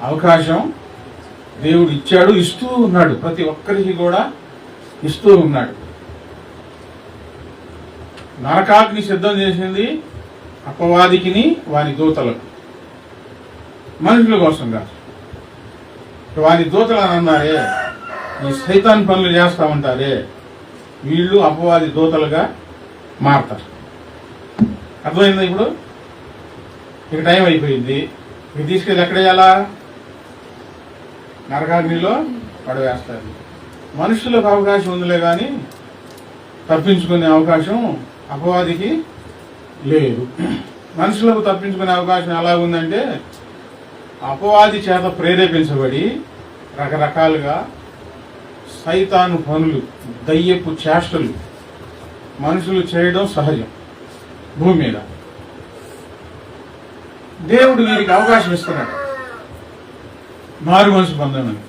అవకాశం దేవుడు ఇచ్చాడు, ఇస్తూ ఉన్నాడు. ప్రతి ఒక్కరికి కూడా ఇస్తూ ఉన్నాడు. నరకాగ్ని సిద్ధం చేసింది అపవాదికిని వారి దూతలకు, మనుషుల కోసం కాదు. వారి దూతలు అని అన్నారే, ఈ సైతాన్ పనులు చేస్తా ఉంటారే, వీళ్ళు అపవాది దూతలుగా మారతారు. అర్థమైందా? ఇప్పుడు ఇక టైం అయిపోయింది. ఇక తీసుకెళ్ళి ఎక్కడేయాలా? నరకాగ్నిలో పడవేస్తారు. మనుషులకు అవకాశం ఉందిలే కానీ తప్పించుకునే అవకాశం అపవాదికి లేదు. మనుషులకు తప్పించుకునే అవకాశం ఎలా ఉందంటే, అపవాది చేత ప్రేరేపించబడి రకరకాలుగా సైతాను పనులు, దయ్యపు చేష్టలు మనుషులు చేయడం సహజం భూమి మీద. దేవుడు వీరికి అవకాశం ఇస్తున్నాడు మారు మనసు పొందమని.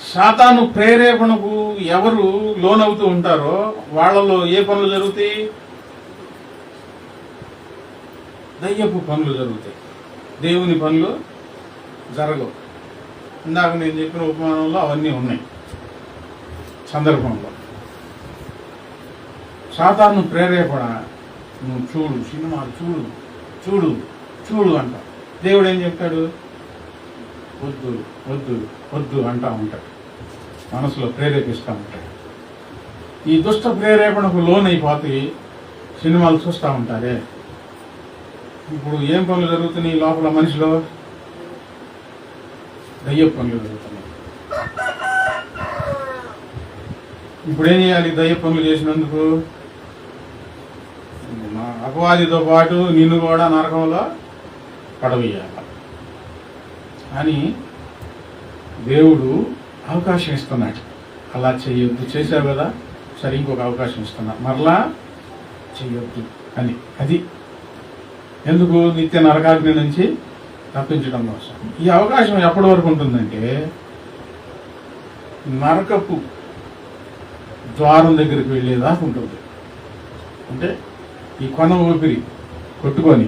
సాతాను ప్రేరేపణకు ఎవరు లోనవుతూ ఉంటారో వాళ్ళలో ఏ పనులు జరుగుతాయి? దయ్యపు పనులు జరుగుతాయి, దేవుని పనులు జరగవు. ఇందాక నేను చెప్పిన ఉపమానంలో అవన్నీ ఉన్నాయి. సందర్భంలో సాతాను ప్రేరేపణ, నువ్వు చూడు, సినిమాలు చూడు చూడు చూడు అంట. దేవుడు ఏం చెప్తాడు? వద్దు వద్దు వద్దు అంటా ఉంటాడు, మనసులో ప్రేరేపిస్తూ ఉంటాడు. ఈ దుష్ట ప్రేరేపణకు లోనైపోతే సినిమాలు చూస్తూ ఉంటారే. ఇప్పుడు ఏం పనులు జరుగుతున్నాయి లోపల? మనిషిలో దయ్య పనులు జరుగుతున్నాయి. ఇప్పుడు ఏం చేయాలి? దయ్య పనులు చేసినందుకు అపవాదితో పాటు నిన్ను కూడా నరకంలో పడవేయాలి అని దేవుడు అవకాశం ఇస్తున్నాడు. అలా చెయ్యొద్దు, చేశావు కదా, సరే ఇంకొక అవకాశం ఇస్తున్నా, మరలా చెయ్యొద్దు అని. అది ఎందుకు? నిత్య నరకాగ్ని నుంచి తప్పించడం కోసం. ఈ అవకాశం ఎప్పటి వరకు ఉంటుందంటే, నరకపు ద్వారం దగ్గరికి వెళ్ళేదాకా ఉంటుంది. అంటే ఈ కొన ఊపిరి కొట్టుకొని